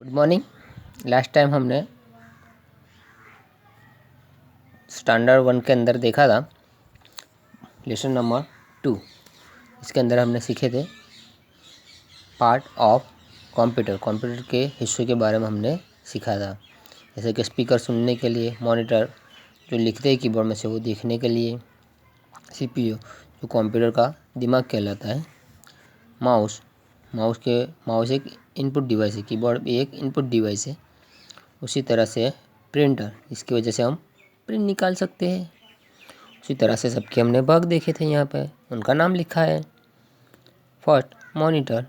Good morning. Last time हमने standard 1 के अंदर देखा था लेसन नंबर 2। इसके अंदर हमने सीखे थे पार्ट ऑफ कंप्यूटर के हिस्सों के बारे में हमने सीखा था, जैसे कि स्पीकर सुनने के लिए, मॉनिटर जो लिखते हैं कीबोर्ड में से वो देखने के लिए, सीपीयू जो कंप्यूटर का दिमाग कहलाता है, माउस एक इनपुट डिवाइस है, कीबोर्ड भी एक इनपुट डिवाइस है। उसी तरह से प्रिंटर, इसकी वजह से हम प्रिंट निकाल सकते हैं। उसी तरह से सबके हमने भाग देखे थे, यहाँ पे उनका नाम लिखा है। फर्स्ट मॉनिटर,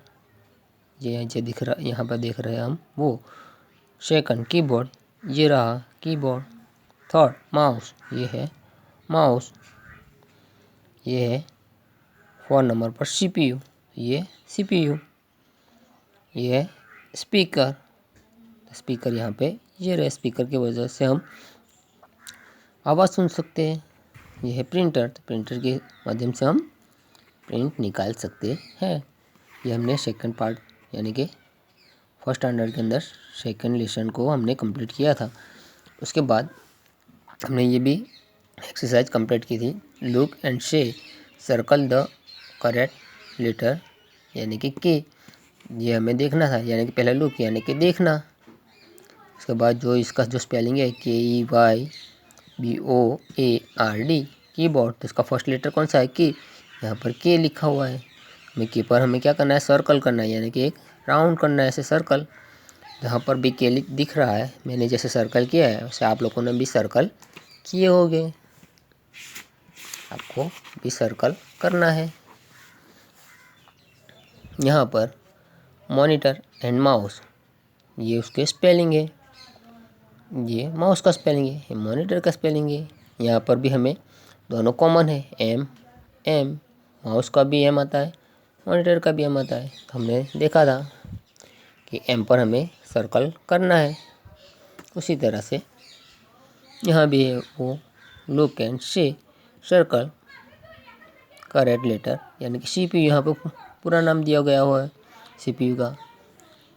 ये दिख रहा, यहाँ पर देख रहे हैं हम वो। सेकंड कीबोर्ड, ये रहा कीबोर्ड। थर्ड माउस, ये है माउस। ये है 4 नंबर पर सीपीयू, ये सीपीयू। ये है स्पीकर यहाँ पे ये रहे। स्पीकर की वजह से हम आवाज़ सुन सकते हैं। यह है प्रिंटर, तो प्रिंटर के माध्यम से हम प्रिंट निकाल सकते हैं। ये हमने सेकंड पार्ट यानी कि फर्स्ट स्टैंडर्ड के अंदर सेकंड लेसन को हमने कंप्लीट किया था। उसके बाद हमने ये भी एक्सरसाइज कंप्लीट की थी, लुक एंड से सर्कल द करेक्ट लेटर यानी कि के। ये हमें देखना था, यानी कि पहला लुक यानी कि देखना। उसके बाद जो इसका जो स्पेलिंग है KEYBOARD कीबोर्ड, तो इसका फर्स्ट लेटर कौन सा है की। यहाँ पर के लिखा हुआ है। हमें के पर हमें क्या करना है, सर्कल करना है, यानी कि एक राउंड करना है, ऐसे सर्कल। जहाँ पर भी के दिख रहा है, मैंने जैसे सर्कल किया है वैसे आप लोगों ने भी सर्कल किए होंगे। आपको भी सर्कल करना है। यहाँ पर मॉनिटर एंड माउस, ये उसके स्पेलिंग है। ये माउस का स्पेलिंग है, ये मॉनिटर का स्पेलिंग है। यहाँ पर भी हमें दोनों कॉमन है, एम माउस का भी एम आता है, मॉनिटर का भी एम आता है। तो हमने देखा था कि एम पर हमें सर्कल करना है। उसी तरह से यहाँ भी है वो लुक एंड से सर्कल करेक्ट लेटर यानी कि सीपीयू। यहाँ पर पूरा नाम दिया गया हुआ है सीपीयू का।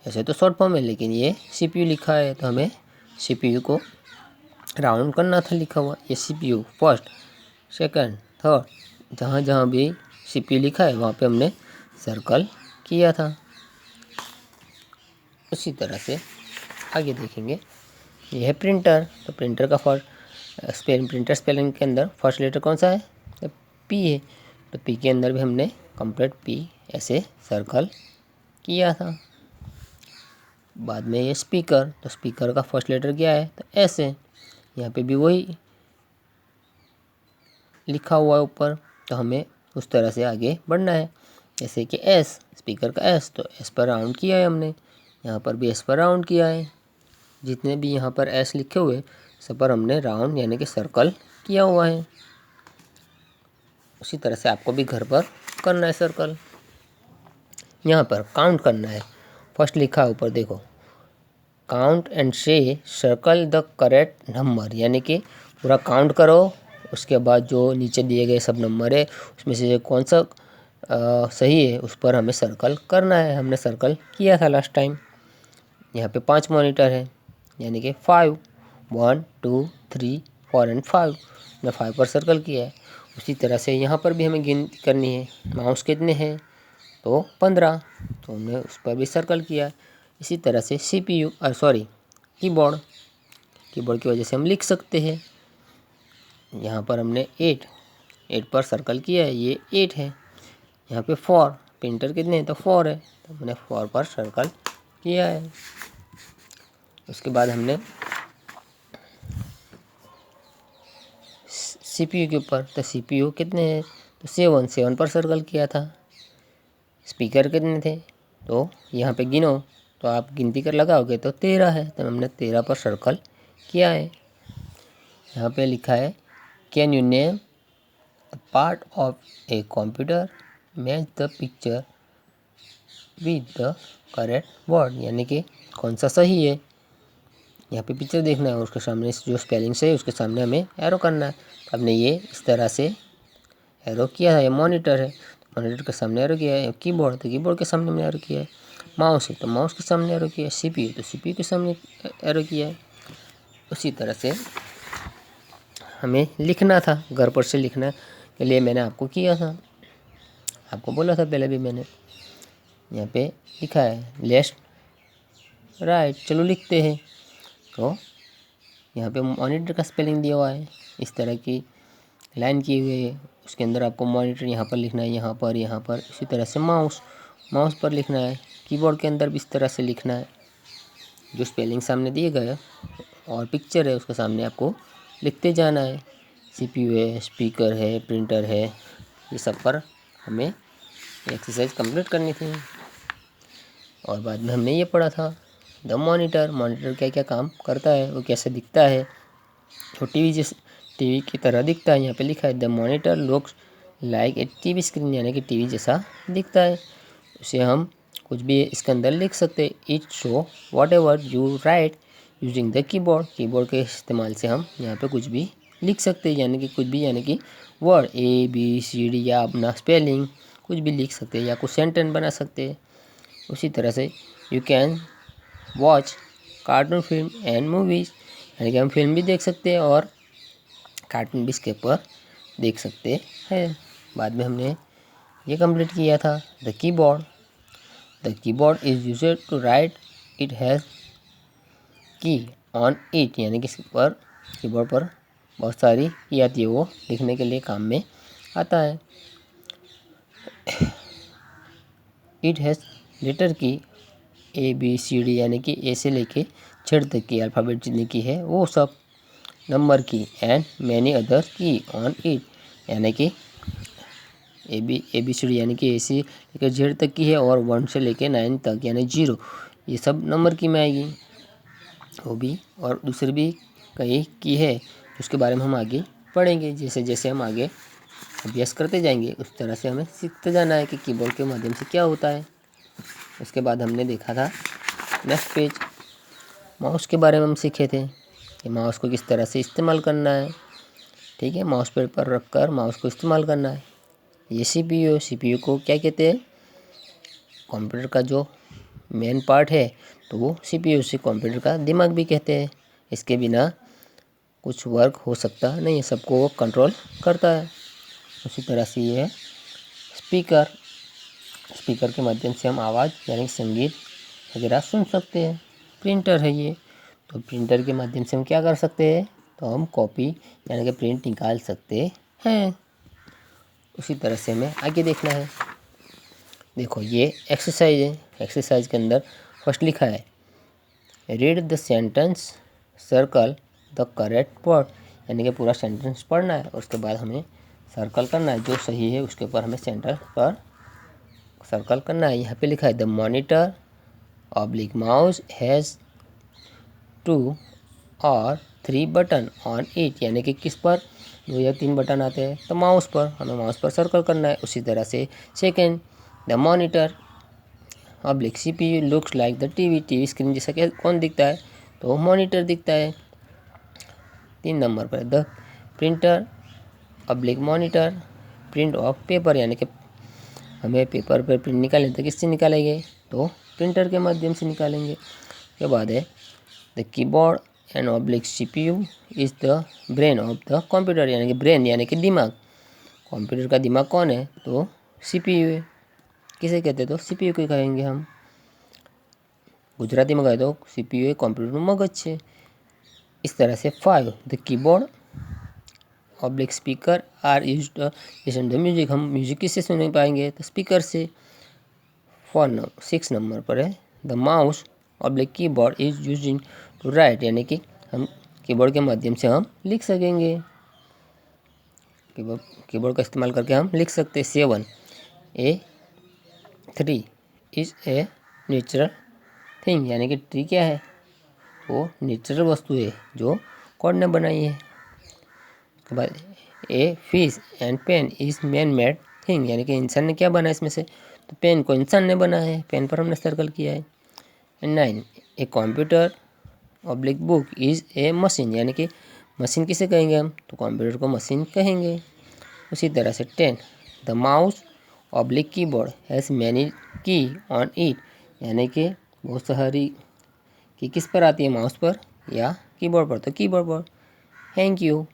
ऐसे तो शॉर्ट फॉर्म है, लेकिन ये सीपीयू लिखा है तो हमें सीपीयू को राउंड करना था, लिखा हुआ ये सीपीयू। फर्स्ट सेकंड थर्ड, जहाँ जहाँ भी सीपीयू लिखा है वहाँ पे हमने सर्कल किया था। उसी तरह से आगे देखेंगे, ये है प्रिंटर। तो प्रिंटर का प्रिंटर स्पेलिंग के अंदर फर्स्ट लेटर कौन सा है, तो पी है। तो पी के अंदर भी हमने कंप्लीट पी ऐसे सर्कल किया था। बाद में ये स्पीकर, तो स्पीकर का फर्स्ट लेटर क्या है, तो एस है। यहाँ पे भी वही लिखा हुआ है ऊपर, तो हमें उस तरह से आगे बढ़ना है। जैसे कि एस, स्पीकर का एस, तो एस पर राउंड किया है हमने। यहाँ पर भी एस पर राउंड किया है। जितने भी यहाँ पर एस लिखे हुए सब पर हमने राउंड यानी कि सर्कल किया हुआ है। उसी तरह से आपको भी घर पर करना है सर्कल। यहाँ पर काउंट करना है। फर्स्ट लिखा है ऊपर देखो, काउंट एंड से सर्कल द करेक्ट नंबर, यानी कि पूरा काउंट करो। उसके बाद जो नीचे दिए गए सब नंबर है उसमें से कौन सा सही है उस पर हमें सर्कल करना है। हमने सर्कल किया था लास्ट टाइम। यहाँ पे 5 मॉनिटर है, यानी कि 5, 1 2 3 4 एंड 5। मैं 5 पर सर्कल किया है। उसी तरह से यहाँ पर भी हमें गिनती करनी है, माउस कितने हैं, तो 15, तो हमने उस पर भी सर्कल किया। इसी तरह से कीबोर्ड की वजह से हम लिख सकते हैं। यहाँ पर हमने 8 पर सर्कल किया है, ये 8 है। यहाँ पे 4, प्रिंटर कितने हैं, तो 4 है, तो हमने 4 पर सर्कल किया है। उसके बाद हमने सीपीयू के ऊपर, तो सीपीयू कितने हैं, तो 7 पर सर्कल किया था। स्पीकर कितने थे, तो यहाँ पे गिनो, तो आप गिनती कर लगाओगे तो 13 है, तो हमने 13 पर सर्कल किया है। यहाँ पे लिखा है can you name the part of a computer, match the picture with the correct word, यानी कि कौन सा सही है। यहाँ पे पिक्चर देखना है और उसके सामने जो स्पेलिंग से है उसके सामने हमें एरो करना है। तो हमने ये इस तरह से एरो किया है। ये मॉनिटर है, मॉनिटर के सामने एरो किया है। कीबोर्ड, तो कीबोर्ड के सामने हमने एरो किया है। माउस है तो माउस के सामने एरो किया है, CPU तो CPU के सामने एरो किया है। उसी तरह से हमें लिखना था, घर पर से लिखना के लिए मैंने आपको किया था, आपको बोला था पहले भी मैंने। यहाँ पे लिखा है लेफ्ट राइट, चलो लिखते हैं। तो यहाँ पे मॉनिटर का स्पेलिंग दिया हुआ है, इस तरह की लाइन की हुई है, उसके अंदर आपको मॉनिटर यहाँ पर लिखना है, यहाँ पर। इसी तरह से माउस पर लिखना है, कीबोर्ड के अंदर भी इस तरह से लिखना है। जो स्पेलिंग सामने दिए गए और पिक्चर है उसके सामने आपको लिखते जाना है। CPU है, स्पीकर है, प्रिंटर है, ये सब पर हमें एक्सरसाइज कंप्लीट करनी थी। और बाद में हमने ये पढ़ा था द मॉनिटर क्या क्या काम करता है, वो कैसे दिखता है। तो टीवी की तरह दिखता है। यहाँ पे लिखा है the monitor looks like a TV screen, यानी कि टीवी जैसा दिखता है। उसे हम कुछ भी इसके अंदर लिख सकते हैं। It show what ever you right using the keyboard के इस्तेमाल से हम यहाँ पे कुछ भी लिख सकते हैं, यानी कि कुछ भी, यानी कि वर्ड ABCD या अपना स्पेलिंग कुछ भी लिख सकते हैं या कुछ सेंटेंस बना सकते हैं। उसी तरह से you can watch cartoon film and movies, यानी कि हम फिल्म भी देख सकते हैं और कार्टून भी इसके ऊपर देख सकते हैं। बाद में हमने ये कंप्लीट किया था the keyboard is used to write, it has key on it, यानी कि इसके ऊपर कीबोर्ड पर बहुत सारी की आती है, वो लिखने के लिए काम में आता है। इट हैज़ लेटर की ABCD, यानी कि A से लेके Z तक की अल्फ़ाबेट जितनी की है वो सब, नंबर की एंड मैनी अदर की ऑन इट, यानी कि ABCD यानी कि A से लेकर Z तक की है और 1 से लेकर 9 तक यानी 0, ये सब नंबर की में आएगी। वो भी और दूसरी भी कई की है, उसके बारे में हम आगे पढ़ेंगे। जैसे जैसे हम आगे अभ्यास करते जाएंगे उस तरह से हमें सीखते जाना है कि कीबोर्ड के माध्यम से क्या होता है। उसके बाद हमने देखा था नेक्स्ट पेज, माउस के बारे में हम सीखे थे कि माउस को किस तरह से इस्तेमाल करना है। ठीक है, माउस पर रख कर माउस को इस्तेमाल करना है। ये CPU को क्या कहते हैं, कंप्यूटर का जो मेन पार्ट है तो वो CPU से कंप्यूटर का दिमाग भी कहते हैं। इसके बिना कुछ वर्क हो सकता नहीं है, सबको वो कंट्रोल करता है। उसी तरह से ये है स्पीकर के माध्यम से हम आवाज़ यानी संगीत वगैरह सुन सकते हैं। प्रिंटर है ये, तो प्रिंटर के माध्यम से हम क्या कर सकते हैं, तो हम कॉपी यानी कि प्रिंट निकाल सकते हैं। उसी तरह से हमें आगे देखना है। देखो ये एक्सरसाइज है, एक्सरसाइज के अंदर फर्स्ट लिखा है read the sentence circle the correct word, यानी कि पूरा सेंटेंस पढ़ना है और उसके बाद हमें सर्कल करना है, जो सही है उसके ऊपर हमें सेंटर पर सर्कल करना है। यहाँ पे लिखा है the monitor oblique mouse has 2 और 3 बटन ऑन इट, यानी कि किस पर 2 या 3 बटन आते हैं, तो माउस पर, हमें माउस पर सर्कल करना है। उसी तरह से second the monitor oblique CPU looks like the TV screen जैसा कि कौन दिखता है, तो मॉनिटर दिखता है। 3 नंबर पर the printer oblique monitor print of paper, यानी कि हमें पेपर पर प्रिंट निकालें तो किससे निकालेंगे, तो प्रिंटर के माध्यम से निकालेंगे। उसके बाद है the keyboard and oblique CPU is the brain of the computer, यानी कि ब्रेन यानी कि दिमाग, कंप्यूटर का दिमाग कौन है, तो CPU है। किसे कहते हैं, तो CPU को कहेंगे हम। गुजराती में कहे तो CPU है कंप्यूटर में मगज है। इस तरह से 5 the keyboard oblique speaker are used listen the music, हम म्यूजिक किससे सुन पाएंगे, तो स्पीकर से। 6 नंबर पर है the mouse oblique keyboard is using to write, यानी कि हम कीबोर्ड के माध्यम से हम लिख सकेंगे, कीबोर्ड का इस्तेमाल करके हम लिख सकते हैं। 7 3 इज ए नेचुरल थिंग, यानी कि ट्री क्या है, वो नेचुरल वस्तु है जो गॉड ने बनाई है। उसके बाद a fish and pen is man made thing, यानी कि इंसान ने क्या बनाया इसमें से, तो पेन को इंसान ने बनाया है, पेन पर हमने सर्कल किया है। 9 a computer oblique book is a machine, यानी कि मशीन किसे कहेंगे हम, तो कंप्यूटर को मशीन कहेंगे। उसी तरह से 10 the mouse oblique keyboard has many की ऑन इट, यानी कि बहुत सारी की किस पर आती है, माउस पर या कीबोर्ड पर, तो कीबोर्ड पर। Thank you.